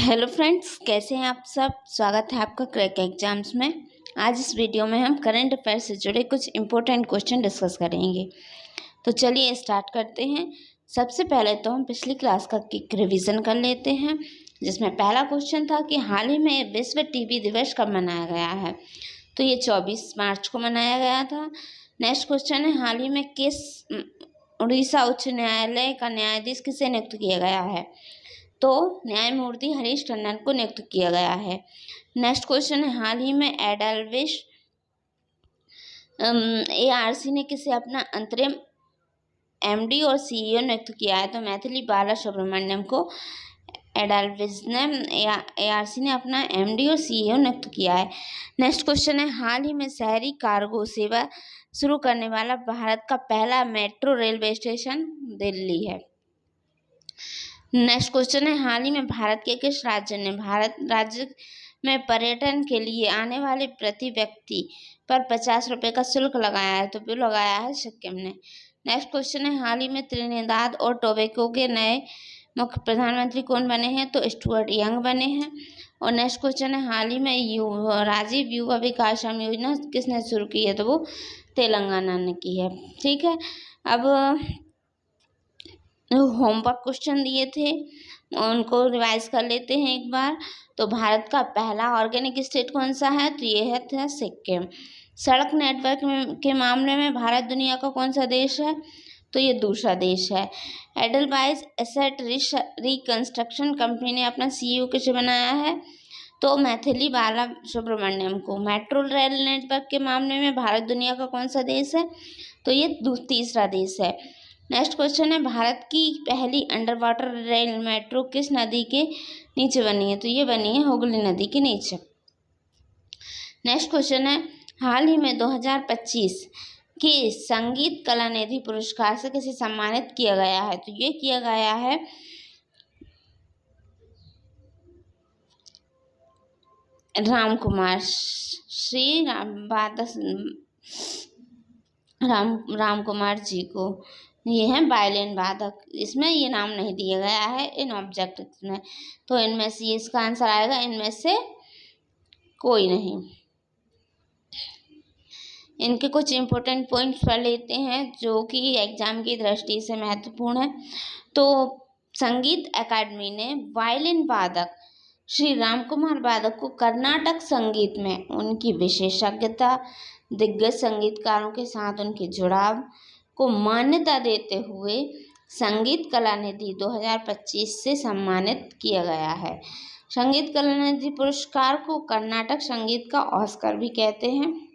Hello friends, कैसे हैं आप सब। स्वागत है आपका क्रैक एग्जाम्स में। आज इस वीडियो में हम करंट अफेयर से जुड़े कुछ इम्पोर्टेंट क्वेश्चन डिस्कस करेंगे। तो चलिए स्टार्ट करते हैं। सबसे पहले तो हम पिछली क्लास का क्विक रिवीजन कर लेते हैं, जिसमें पहला क्वेश्चन था कि हाल ही में विश्व टीबी दिवस कब मनाया गया है। तो ये 24 मार्च को मनाया गया था। नेक्स्ट क्वेश्चन है, हाल ही में किस उड़ीसा उच्च न्यायालय का न्यायाधीश किसे नियुक्त किया गया है। तो न्यायमूर्ति हरीश टंडन को नियुक्त किया गया है। नेक्स्ट क्वेश्चन है, हाल ही में एडल्विश ARC ने किसे अपना अंतरिम MD और CEO नियुक्त किया है। तो मैथिली बाला सुब्रमण्यम को एडल्विश ने ARC ने अपना MD और CEO नियुक्त किया है। नेक्स्ट क्वेश्चन है, हाल ही में शहरी कार्गो सेवा शुरू करने वाला भारत का पहला मेट्रो रेलवे स्टेशन दिल्ली है। नेक्स्ट क्वेश्चन है, हाल ही में भारत के किस राज्य ने राज्य में पर्यटन के लिए आने वाले प्रति व्यक्ति पर 50 रुपये का शुल्क लगाया है। तो वो लगाया है सिक्किम ने। नेक्स्ट क्वेश्चन है, हाल ही में त्रिनिदाद और टोबैगो के नए मुख्य प्रधानमंत्री कौन बने हैं। तो स्टुअर्ट यंग बने हैं। और नेक्स्ट क्वेश्चन है, हाल ही में राजीव युवा विकास योजना किसने शुरू की है। तो वो तेलंगाना ने की है। ठीक है, अब होमवर्क क्वेश्चन दिए थे, उनको रिवाइज कर लेते हैं एक बार। तो भारत का पहला ऑर्गेनिक स्टेट कौन सा है। तो ये था सिक्किम। सड़क नेटवर्क के मामले में भारत दुनिया का कौन सा देश है। तो ये दूसरा देश है। एडलवाइज एसेट रिकंस्ट्रक्शन कंपनी ने अपना CEO किसे बनाया है। तो मैथिली बाला सुब्रमण्यम को। मेट्रो रेल नेटवर्क के मामले में भारत दुनिया का कौन सा देश है। तो ये तीसरा देश है। नेक्स्ट क्वेश्चन है, भारत की पहली अंडर वाटर रेल मेट्रो किस नदी के नीचे बनी है। तो ये बनी है हुगली नदी के नीचे। नेक्स्ट क्वेश्चन है, हाल ही में 2025 के संगीत कला निधि पुरस्कार से किसे सम्मानित किया गया है। तो ये किया गया है राम कुमार श्री राम कुमार जी को। ये है वायलिन वादक। इसमें ये नाम नहीं दिया गया है इन ऑब्जेक्ट्स में। तो इनमें से इसका आंसर आएगा इनमें से कोई नहीं। इनके कुछ इम्पोर्टेंट पॉइंट्स पढ़ लेते हैं जो कि एग्जाम की दृष्टि से महत्वपूर्ण है। तो संगीत अकादमी ने वायलिन वादक श्री राम कुमार वादक को कर्नाटक संगीत में उनकी विशेषज्ञता, दिग्गज संगीतकारों के साथ उनके जुड़ाव को मान्यता देते हुए संगीत कला निधि 2025 से सम्मानित किया गया है। संगीत कला निधि पुरस्कार को कर्नाटक संगीत का ऑस्कर भी कहते हैं।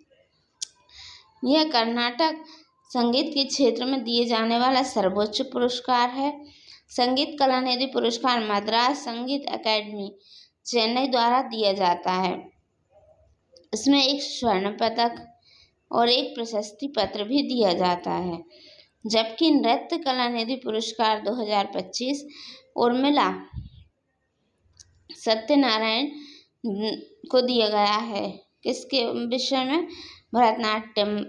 यह कर्नाटक संगीत के क्षेत्र में दिए जाने वाला सर्वोच्च पुरस्कार है। संगीत कला निधि पुरस्कार मद्रास संगीत अकादमी चेन्नई द्वारा दिया जाता है। इसमें एक स्वर्ण पदक और एक प्रशस्ति पत्र भी दिया जाता है। जबकि नृत्य कला निधि पुरस्कार 2025 उर्मिला सत्यनारायण को दिया गया है। किसके विषय में। भरतनाट्यम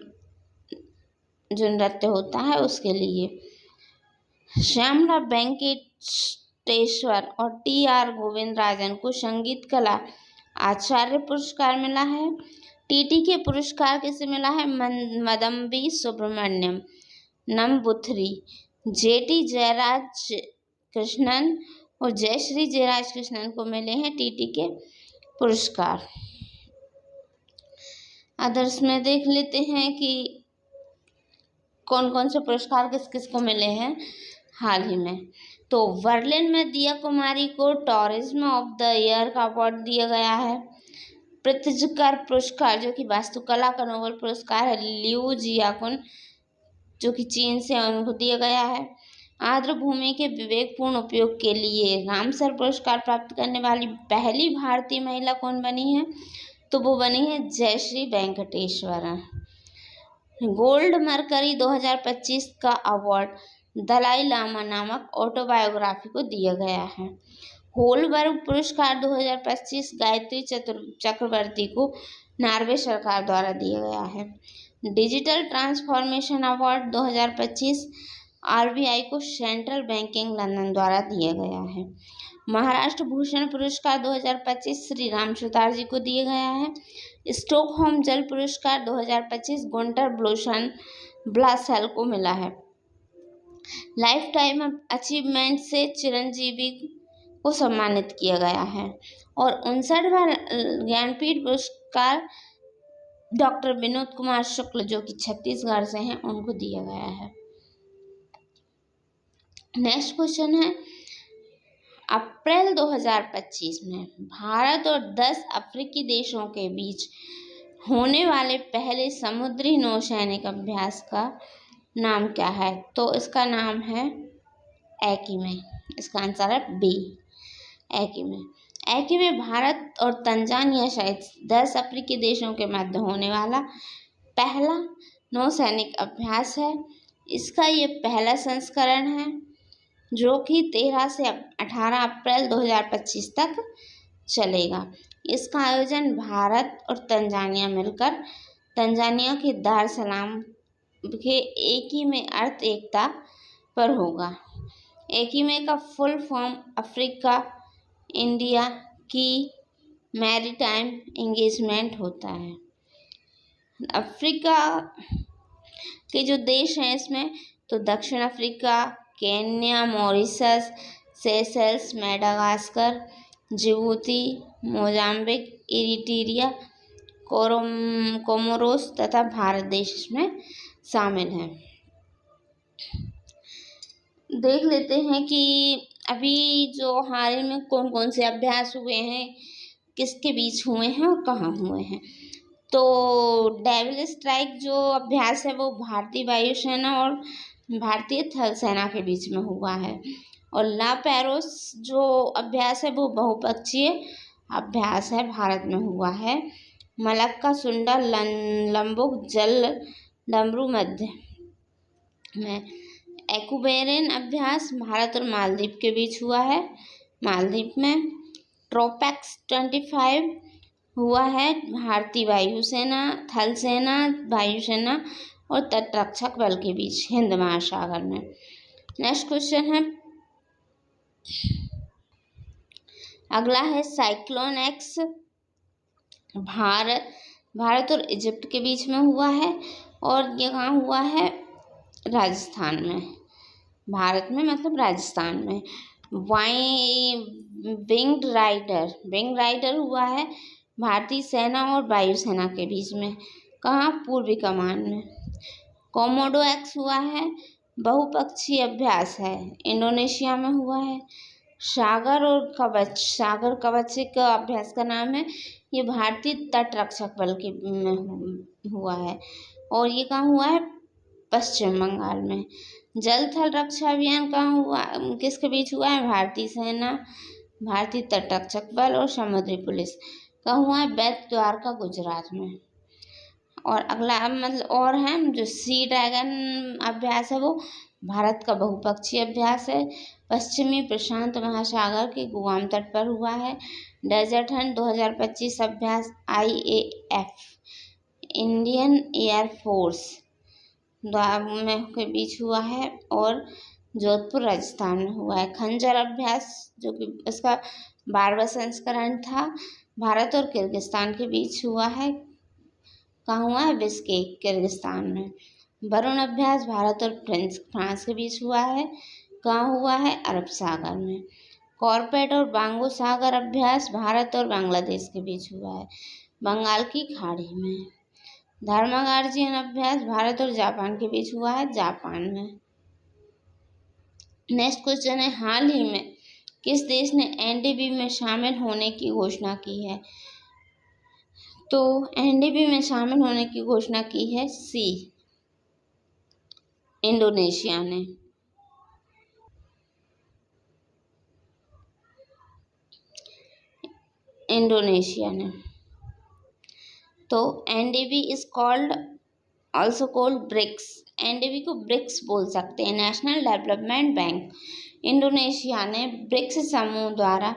जो नृत्य होता है उसके लिए। श्यामला वेंकटेश्वर और TR गोविंदराजन को संगीत कला आचार्य पुरस्कार मिला है। TTK पुरस्कार किसे मिला है। मदम्बी सुब्रमण्यम नम्बूथरी, JT जयराज कृष्णन और जयश्री जयराज कृष्णन को मिले हैं TTK पुरस्कार। अदर्स में देख लेते हैं कि कौन कौन से पुरस्कार किस किस को मिले हैं हाल ही में। तो बर्लिन में दिया कुमारी को टूरिज्म ऑफ द ईयर का अवार्ड दिया गया है। प्रित्जकर पुरस्कार जो कि वास्तुकला का नोबेल पुरस्कार है, लियू जियाकुन जो कि चीन से उनको दिया गया है। आर्द्र भूमि के विवेकपूर्ण उपयोग के लिए रामसर पुरस्कार प्राप्त करने वाली पहली भारतीय महिला कौन बनी है। तो वो बनी है जयश्री वेंकटेश्वरन। गोल्ड मरकरी 2025 का अवार्ड दलाई लामा नामक ऑटोबायोग्राफी को दिया गया है। होलबर्ग पुरस्कार 2025 गायत्री चक्रवर्ती को नॉर्वे सरकार द्वारा दिया गया है। डिजिटल ट्रांसफॉर्मेशन अवार्ड 2025 RBI को सेंट्रल बैंकिंग लंदन द्वारा दिया गया है। महाराष्ट्र भूषण पुरस्कार 2025 श्री राम सुतार जी को दिया गया है। स्टॉकहोम जल पुरस्कार 2025 गुंटर ब्लासेल को मिला है। लाइफ टाइम अचीवमेंट से चिरंजीवी को सम्मानित किया गया है। और 59वां ज्ञानपीठ पुरस्कार डॉक्टर विनोद कुमार शुक्ल जो कि छत्तीसगढ़ से हैं उनको दिया गया है। नेक्स्ट क्वेश्चन है, अप्रैल 2025 में भारत और 10 अफ्रीकी देशों के बीच होने वाले पहले समुद्री नौसैनिक अभ्यास का नाम क्या है? तो इसका नाम है एकीमे। इसका आंसर है बी, एकीमे। एकीमे भारत और तंजानिया सहित 10 अफ्रीकी देशों के मध्य होने वाला पहला नौसैनिक अभ्यास है। इसका ये पहला संस्करण है जो कि 13 से 18 अप्रैल 2025 तक चलेगा। इसका आयोजन भारत और तंजानिया मिलकर तंजानिया के दार सलाम के एकीमे अर्थ एकता पर होगा। एकीमे का फुल फॉर्म अफ्रीका इंडिया की मैरीटाइम एंगेजमेंट होता है। अफ्रीका के जो देश हैं इसमें तो दक्षिण Africa, Kenya, Mauritius, Seychelles, Madagascar, Djibouti, Mozambique, Eritrea, Comoros तथा भारत देश इसमें शामिल हैं। देख लेते हैं कि अभी जो हाल ही में कौन कौन से अभ्यास हुए हैं, किसके बीच हुए हैं और कहाँ हुए हैं। तो डेविल स्ट्राइक जो अभ्यास है वो भारतीय वायुसेना और भारतीय थल सेना के बीच में हुआ है। और ला पेरोस जो अभ्यास है वो बहुपक्षीय अभ्यास है, भारत में हुआ है। मलक्का सुंडा लंबुक जल डमरू मध्य में। एक्वेरियन अभ्यास भारत और मालदीव के बीच हुआ है, मालदीव में। ट्रोपैक्स 25 हुआ है भारतीय वायुसेना, थल सेना, वायुसेना और तटरक्षक बल के बीच हिंद महासागर में। नेक्स्ट क्वेश्चन है, अगला है साइक्लोन एक्स भारत और इजिप्ट के बीच में हुआ है और ये कहाँ हुआ है? राजस्थान में। भारत में मतलब राजस्थान में। विंग राइडर हुआ है भारतीय सेना और वायुसेना के बीच में, कहाँ? पूर्वी कमान में। कोमोडो एक्स हुआ है बहुपक्षीय अभ्यास है, इंडोनेशिया में हुआ है। सागर कवच का अभ्यास का नाम है, ये भारतीय तटरक्षक बल के में हुआ है और ये कहाँ हुआ है? पश्चिम बंगाल में। जल थल रक्षा अभियान कहाँ हुआ, किसके बीच हुआ है? भारतीय सेना, भारतीय तटरक्षक बल और समुद्री पुलिस। कहाँ हुआ है? बेत द्वारका गुजरात में। और अगला मतलब और है जो सी ड्रैगन अभ्यास है वो भारत का बहुपक्षीय अभ्यास है, पश्चिमी प्रशांत महासागर के गुआम तट पर हुआ है। डेजर्ट हंट 2025 अभ्यास IAF इंडियन एयरफोर्स में के बीच हुआ है और जोधपुर राजस्थान में हुआ है। खंजर अभ्यास जो कि इसका 12वां संस्करण था, भारत और किर्गिस्तान के बीच हुआ है, कहाँ हुआ है? बिश्केक किर्गिस्तान में। वरुण अभ्यास भारत और फ्रांस के बीच हुआ है, कहाँ हुआ है? अरब सागर में। कॉर्पेट और बांगो सागर अभ्यास भारत और बांग्लादेश के बीच हुआ है, बंगाल की खाड़ी में। धर्मागार्जियन अभ्यास भारत और जापान के बीच हुआ है, जापान में। नेक्स्ट क्वेश्चन है, हाल ही में किस देश ने NDB में शामिल होने की घोषणा की है? तो NDB में शामिल होने की घोषणा की है सी, इंडोनेशिया ने। तो NDB is also called BRICS. NDB को ब्रिक्स बोल सकते हैं, नेशनल डेवलपमेंट बैंक। इंडोनेशिया ने ब्रिक्स समूह द्वारा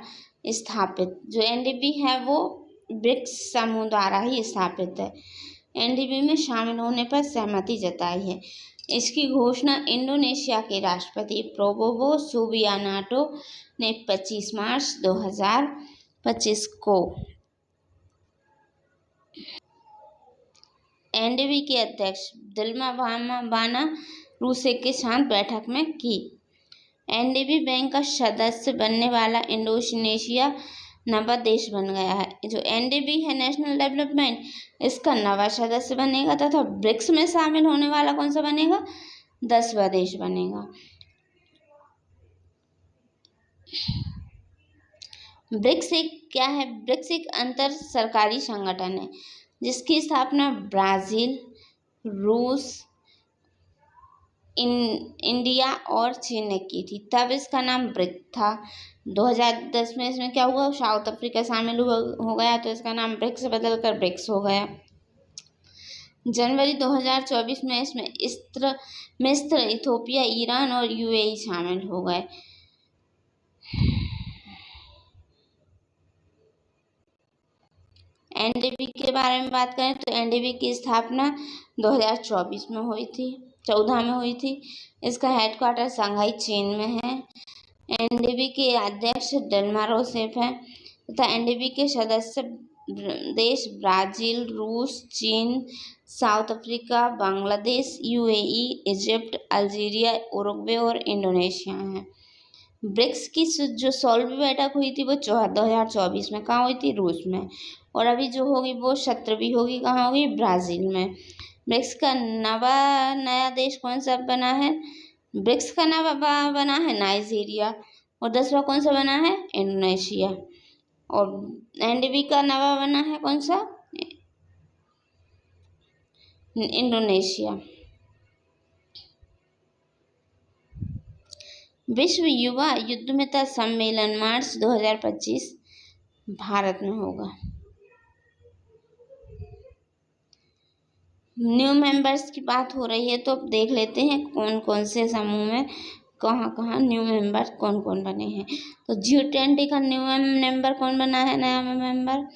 स्थापित, जो NDB है वो ब्रिक्स समूह द्वारा ही स्थापित है। NDB में शामिल होने पर सहमति जताई है। इसकी घोषणा इंडोनेशिया के राष्ट्रपति प्रोबोवो सुबियानाटो ने 25 मार्च 2025 को एनडीबी के अध्यक्ष दिल्मा बाना रूसेफ के साथ बैठक में की। एनडीबी बैंक का सदस्य बनने वाला इंडोनेशिया नवा देश बन गया है। जो एनडीबी है, नेशनल डेवलपमेंट, इसका नवा सदस्य बनेगा तथा ब्रिक्स में शामिल होने वाला कौन सा बनेगा? 10वां देश बनेगा। ब्रिक्स एक क्या है? ब्रिक्स एक अंतर सरकारी संगठन है जिसकी स्थापना ब्राजील, रूस, इंडिया और चीन ने की थी। तब इसका नाम ब्रिक था। 2010 में इसमें क्या हुआ? साउथ अफ्रीका शामिल हो गया तो इसका नाम ब्रिक्स बदलकर ब्रिक्स हो गया। जनवरी 2024 में इसमें मिस्र, इथोपिया, ईरान और यूएई शामिल हो गए। एनडीबी के बारे में बात करें तो एनडीबी की स्थापना 2024 में हुई थी, 14 में हुई थी। इसका हेडक्वार्टर शंघाई, चीन में है। एनडीबी के अध्यक्ष दिल्मा रूसेफ हैं तथा एनडीबी के सदस्य देश ब्राजील, रूस, चीन, south Africa, Bangladesh, UAE, Egypt, Algeria, Uruguay और इंडोनेशिया हैं। ब्रिक्स की जो 16वीं बैठक हुई थी वो 2024 में कहाँ हुई थी? रूस में। और अभी जो होगी वो 17वीं होगी, कहाँ होगी? ब्राज़ील में। ब्रिक्स का नया देश कौन सा बना है? ब्रिक्स का नवा बना है नाइजीरिया। और 10वां कौन सा बना है? इंडोनेशिया। और एनडीबी का नवा बना है कौन सा? इंडोनेशिया। विश्व युवा युद्धमित्र सम्मेलन मार्च 2025 भारत में होगा। न्यू मेंबर्स की बात हो रही है तो अब देख लेते हैं कौन कौन से समूह में कहाँ न्यू मेंबर कौन कौन बने हैं। तो G20 का न्यू मेंबर कौन बना है? नया मेंबर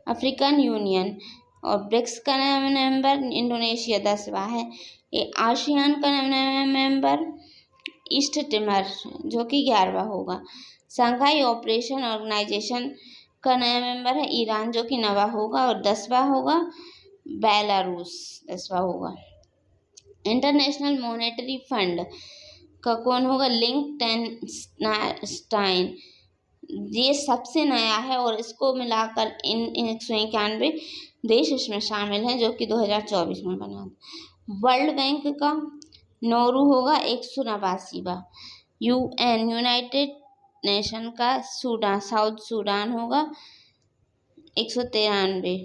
अफ्रीकन यूनियन। और ब्रिक्स का नया मेंबर इंडोनेशिया 10वां है। ये आसियान का नया मेंबर ईस्ट तिमोर जो कि 11वां होगा। शंघाई ऑपरेशन ऑर्गेनाइजेशन का नया मेंबर है ईरान जो कि 9वां होगा। और 10वां होगा बेलारूस, 10वां होगा। इंटरनेशनल मॉनेटरी फंड का कौन होगा? लिंक्टेनस्टाइन, ये सबसे नया है और इसको मिलाकर इन 191 देश इसमें शामिल हैं जो कि 2024 में बना। वर्ल्ड बैंक का नौरू होगा 189वां। यूएन यूनाइटेड नेशन का साउथ सूडान होगा 193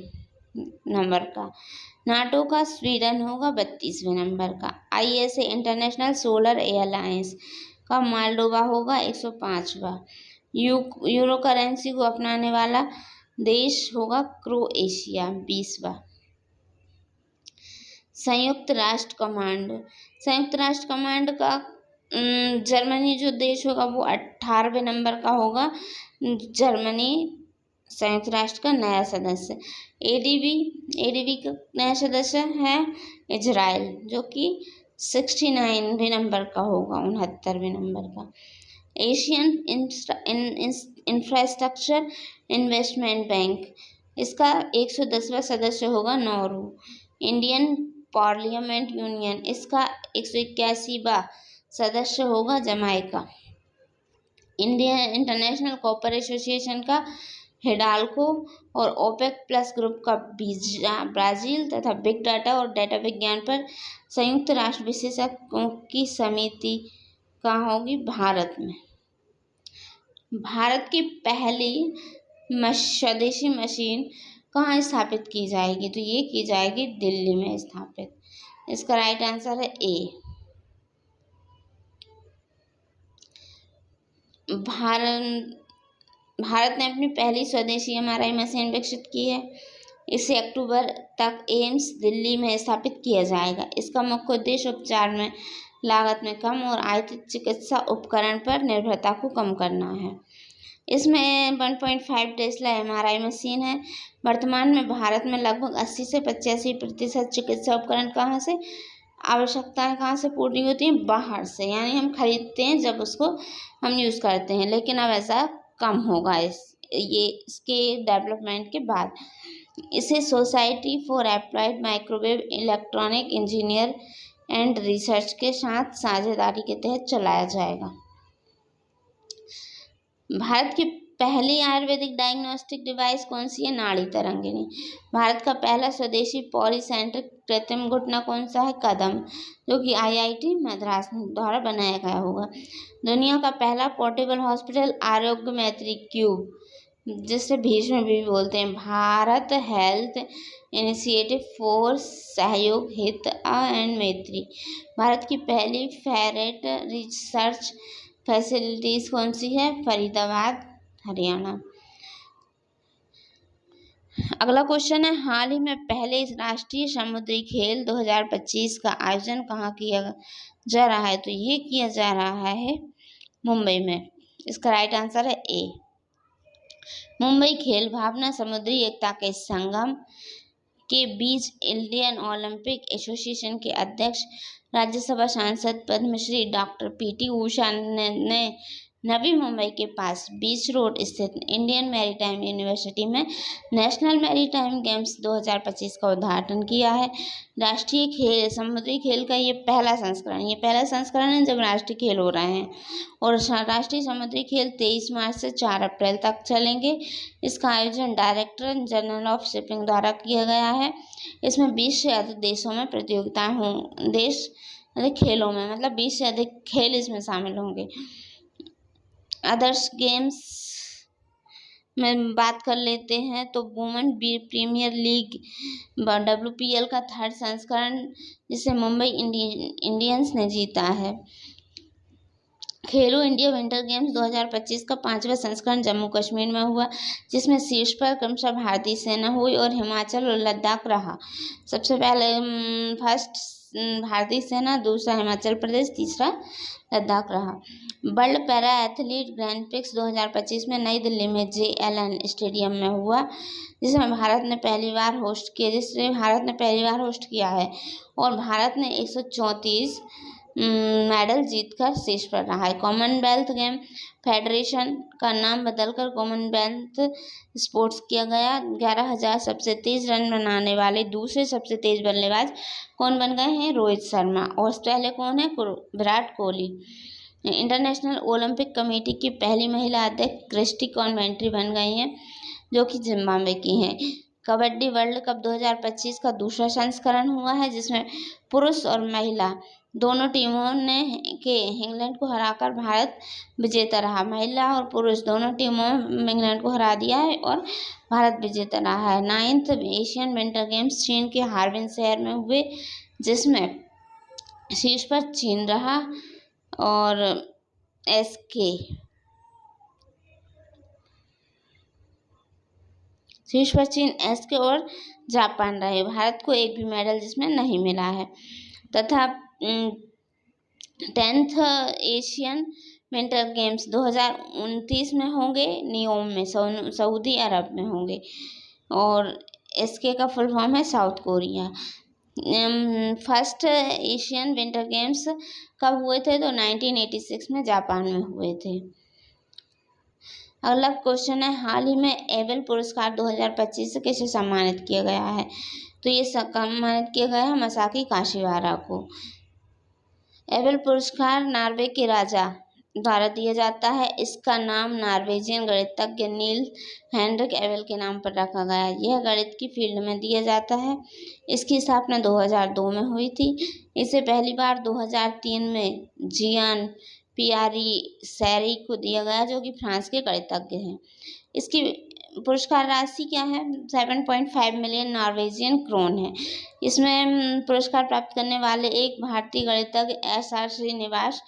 नंबर का। नाटो का स्वीडन होगा 32वें नंबर का। आईएसए इंटरनेशनल सोलर एलायंस का मोल्डोवा होगा 105वां। यूरो करेंसी को अपनाने वाला देश होगा क्रोएशिया 20वां। संयुक्त राष्ट्र कमांड का जर्मनी जो देश होगा वो 18वें नंबर का होगा। जर्मनी संयुक्त राष्ट्र का नया सदस्य। एडीबी का नया सदस्य है इजराइल जो कि 69वें नंबर का होगा, 69वें नंबर का। एशियन इंफ्रास्ट्रक्चर इन्वेस्टमेंट बैंक, इसका 110वां सदस्य होगा नॉर्वे। इंडियन पार्लियामेंट यूनियन, इसका 181वां सदस्य होगा Jamaica. India international copper association का हिडाल्को और ओपेक प्लस ग्रुप का ब्राजील तथा बिग डाटा और डेटा विज्ञान पर संयुक्त राष्ट्र विशेषज्ञों की समिति कहाँ होगी? भारत में। भारत की पहली स्वदेशी मशीन कहाँ स्थापित की जाएगी? तो ये की जाएगी दिल्ली में स्थापित। इसका राइट आंसर है ए। भारत ने अपनी पहली स्वदेशी एमआरआई मशीन विकसित की है। इसे अक्टूबर तक एम्स दिल्ली में स्थापित किया जाएगा। इसका मुख्य उद्देश्य उपचार में लागत में कम और आयातित चिकित्सा उपकरण पर निर्भरता को कम करना है। इसमें 1.5 टेस्ला एमआरआई मशीन है। वर्तमान में भारत में लगभग 80 से 85% चिकित्सा उपकरण कहाँ से आवश्यकताएं कहाँ से पूरी होती हैं? बाहर से, यानी हम खरीदते हैं जब उसको हम यूज़ करते हैं, लेकिन अब ऐसा कम होगा इसके डेवलपमेंट के बाद। इसे society for applied microwave electronic engineer and research के साथ साझेदारी के तहत चलाया जाएगा। भारत की पहली आयुर्वेदिक डायग्नोस्टिक डिवाइस कौन सी है? नाड़ी तरंगिणी। भारत का पहला स्वदेशी पॉलीसेंट्रिक कृत्रिम घुटना कौन सा है? कदम, जो कि IIT मद्रास द्वारा बनाया गया होगा। दुनिया का पहला पोर्टेबल हॉस्पिटल आरोग्य मैत्री क्यूब, जिसे भीष्म भी बोलते हैं, भारत हेल्थ इनिशिएटिव फॉर सहयोग हित एंड मैत्री। भारत की पहली फेरेट रिसर्च फैसिलिटीज कौन सी है? फरीदाबाद, हरियाणा। अगला क्वेश्चन है, हाल ही में पहले राष्ट्रीय समुद्री खेल 2025 का आयोजन कहाँ किया जा रहा है? तो ये किया जा रहा है मुंबई में। इसका राइट आंसर है ए। मुंबई खेल भावना समुद्री एकता के संगम के बीच इंडियन ओलंपिक एसोसिएशन के अध्यक्ष राज्यसभा सांसद पद्मश्री डॉक्टर PT उषा ने नवी मुंबई के पास बीच रोड स्थित इंडियन मैरीटाइम यूनिवर्सिटी में नेशनल मैरीटाइम गेम्स 2025 का उद्घाटन किया है। राष्ट्रीय खेल समुद्री खेल का ये पहला संस्करण है जब राष्ट्रीय खेल हो रहे हैं, और राष्ट्रीय समुद्री खेल 23 मार्च से 4 अप्रैल तक चलेंगे। इसका आयोजन डायरेक्टर जनरल ऑफ शिपिंग द्वारा किया गया है। इसमें 20 से अधिक देशों में प्रतियोगिताएं खेलों में, मतलब 20 से अधिक खेल इसमें शामिल होंगे। अदर्स गेम्स में बात कर लेते हैं तो वुमेन प्रीमियर लीग WPL का 3rd संस्करण, जिसे मुंबई इंडियंस ने जीता है। खेलो इंडिया विंटर गेम्स 2025 का 5वां संस्करण जम्मू कश्मीर में हुआ, जिसमें शीर्ष पर क्रमशः भारतीय सेना हुई और हिमाचल और लद्दाख रहा। सबसे पहले फर्स्ट भारतीय सेना, दूसरा हिमाचल प्रदेश, तीसरा लद्दाख रहा। World para athlete grand prix 2025 में नई दिल्ली में JLN स्टेडियम में हुआ, जिसमें भारत ने पहली बार होस्ट किया है, और भारत ने 134 मेडल जीतकर शीर्ष पर रहा है। कॉमनवेल्थ गेम फेडरेशन का नाम बदलकर कॉमनवेल्थ स्पोर्ट्स किया गया। 11,000 सबसे तेज रन बनाने वाले दूसरे सबसे तेज बल्लेबाज कौन बन गए हैं? रोहित शर्मा। और पहले कौन है? Virat Kohli. International Olympic committee की पहली महिला अध्यक्ष क्रिस्टी कॉन्वेंट्री बन गई हैं, जो कि जिम्बाब्वे की हैं। कबड्डी वर्ल्ड कप 2025 का दूसरा संस्करण हुआ है, जिसमें पुरुष और महिला दोनों टीमों ने इंग्लैंड को हराकर भारत विजेता रहा। महिला और पुरुष दोनों टीमों ने इंग्लैंड को हरा दिया है और भारत विजेता रहा है। 9th एशियन विंटर गेम्स चीन के हार्बिन शहर में हुए, जिसमें शीर्ष पर चीन रहा और SK और जापान रहे। भारत को एक भी मेडल जिसमें नहीं मिला है। तथा 10th एशियन विंटर गेम्स 2029 में होंगे, नियोम में, सऊदी अरब में होंगे, और SK का फुल फॉर्म है south Korea. First Asian winter games कब हुए थे? तो 1986 में जापान में हुए थे। अगला क्वेश्चन है, हाल ही में एबेल पुरस्कार 2025 से किसे सम्मानित किया गया है? तो ये सम्मानित किया गया है मसाकी काशिवारा को। एबेल पुरस्कार नॉर्वे के राजा द्वारा दिया जाता है। इसका नाम नॉर्वेजियन गणितज्ञ नील हेनरिक एबेल के नाम पर रखा गया है। यह गणित की फील्ड में दिया जाता है। इसकी स्थापना 2002 में हुई थी। इसे पहली बार 2003 में जियान पियारी सैरी को दिया गया, जो कि फ्रांस के गणितज्ञ हैं। इसकी पुरस्कार राशि क्या है? 7.5 मिलियन नॉर्वेजियन क्रोन है। इसमें पुरस्कार प्राप्त करने वाले एक भारतीय गणितज्ञ SR श्रीनिवास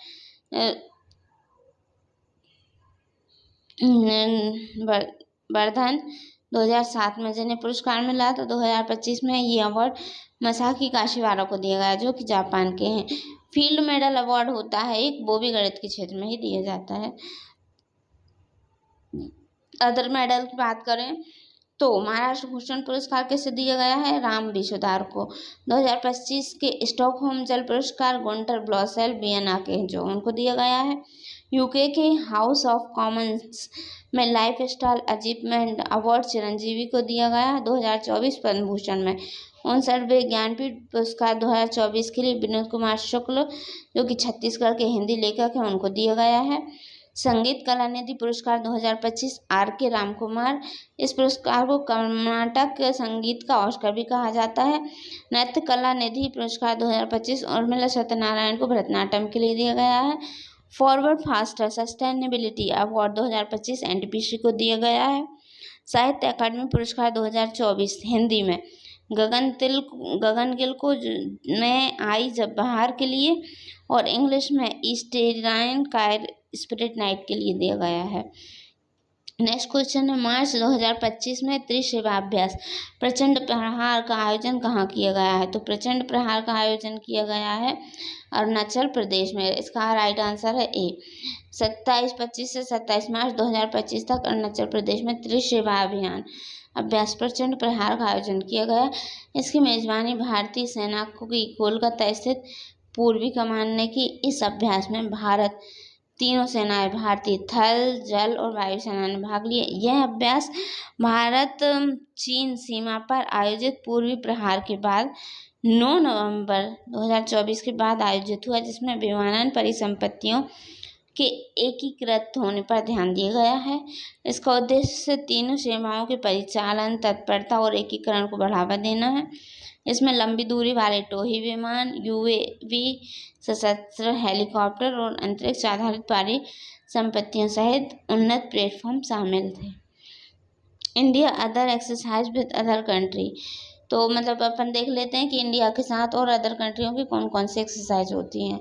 वर्धन 2007 में जिन्हें पुरस्कार मिला, तो 2025 में ये अवार्ड मसाकी काशिवारा को दिया गया, जो कि जापान के हैं। फील्ड मेडल अवार्ड होता है एक, वो भी गणित के क्षेत्र में ही दिया जाता है। अदर मेडल की बात करें तो महाराष्ट्र भूषण पुरस्कार किसे दिया गया है? राम बिशुदार को। 2025 के स्टॉकहोम जल पुरस्कार गुंटर ब्लॉसेल वियना के जो उनको दिया गया है। यूके के हाउस ऑफ कॉमन्स में life style achievement award Chiranjeevi को दिया गया है। 2024 पद्म भूषण में 59वें ज्ञानपीठ पुरस्कार 2024 के लिए विनोद कुमार शुक्ल जो कि छत्तीसगढ़ के हिंदी लेखक हैं उनको दिया गया है। संगीत कला निधि पुरस्कार 2025 R.K. रामकुमार, इस पुरस्कार को कर्नाटक संगीत का ऑस्कर भी कहा जाता है। नृत्य कला निधि पुरस्कार 2025 उर्मिला सत्यनारायण को भरतनाट्यम के लिए दिया गया है। Forward faster sustainability award 2025 NTPC को दिया गया है। साहित्य अकादमी पुरस्कार 2024 हिंदी में गगन गिल को में आई जब बहार के लिए और इंग्लिश में ईस्टेराइन कायर स्पिरिट नाइट के लिए दिया गया है। नेक्स्ट क्वेश्चन है, मार्च 2025 में त्रिशिवाभ्यास प्रचंड प्रहार का आयोजन कहाँ किया गया है? तो प्रचंड प्रहार का आयोजन किया गया है अरुणाचल प्रदेश में। इसका राइट आंसर है ए। 25 से 27 मार्च 2025 तक अरुणाचल प्रदेश में त्रिशिवा अभ्यास प्रचंड प्रहार का आयोजन किया गया। इसकी मेजबानी भारतीय सेना की कोलकाता स्थित पूर्वी कमान ने की। इस अभ्यास में भारत तीनों सेनाएं भारतीय थल जल और वायु सेना ने भाग लिए। यह अभ्यास भारत चीन सीमा पर आयोजित पूर्वी प्रहार के बाद 9 नवंबर 2024 के बाद आयोजित हुआ, जिसमें विमानन परिसंपत्तियों के एकीकृत होने पर ध्यान दिया गया है। इसका उद्देश्य तीनों सेवाओं के परिचालन तत्परता और एकीकरण को बढ़ावा देना है। इसमें लंबी दूरी वाले टोही विमान, UAV, सशस्त्र हेलीकॉप्टर और अंतरिक्ष आधारित परिसंपत्तियों सहित उन्नत प्लेटफॉर्म शामिल थे। India other exercise with other country, तो मतलब अपन देख लेते हैं कि इंडिया के साथ और अदर कंट्रियों की कौन कौन सी एक्सरसाइज होती हैं।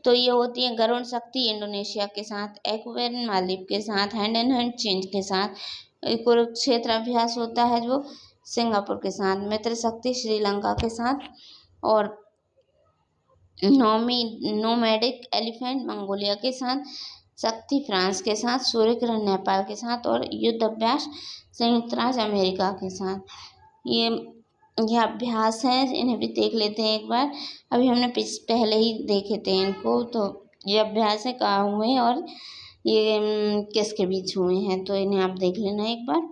तो ये होती है गरुड़ शक्ति इंडोनेशिया के साथ, एक्वेरियन मालदीव के साथ, हैंड एंड हैंड चेंज के साथ, कुरुक्षेत्र अभ्यास होता है जो सिंगापुर के साथ, मित्र शक्ति श्रीलंका के साथ, और नोमैडिक एलिफेंट मंगोलिया के साथ, शक्ति फ्रांस के साथ, सूर्य किरण नेपाल के साथ और युद्ध अभ्यास संयुक्त राज्य अमेरिका के साथ। ये अभ्यास हैं, इन्हें भी देख लेते हैं एक बार। अभी हमने पहले ही देखे थे इनको। तो ये अभ्यास है कहाँ हुए हैं और ये किसके बीच हुए हैं, तो इन्हें आप देख लेना एक बार।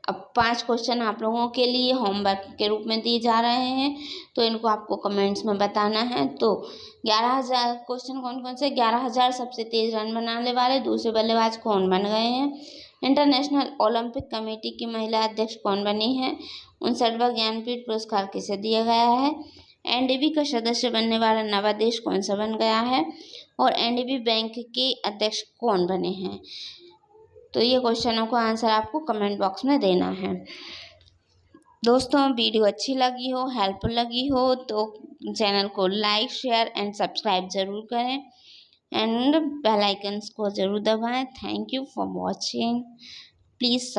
अब 5 क्वेश्चन आप लोगों के लिए होमवर्क के रूप में दिए जा रहे हैं, तो इनको आपको कमेंट्स में बताना है। तो 11,000 क्वेश्चन कौन कौन से? 11,000 सबसे तेज रन बनाने वाले दूसरे बल्लेबाज कौन बन गए हैं? इंटरनेशनल ओलंपिक कमेटी की महिला अध्यक्ष कौन बनी है? 59वां ज्ञानपीठ पुरस्कार किसे दिया गया है? NDB का सदस्य बनने वाला नवा देश कौन सा बन गया है? और NDB बैंक के अध्यक्ष कौन बने हैं? तो ये क्वेश्चनों का आंसर आपको कमेंट बॉक्स में देना है। दोस्तों, वीडियो अच्छी लगी हो, हेल्पफुल लगी हो तो चैनल को लाइक, शेयर एंड सब्सक्राइब ज़रूर करें एंड बेल आइकन्स को ज़रूर दबाएं। Thank you for watching. Please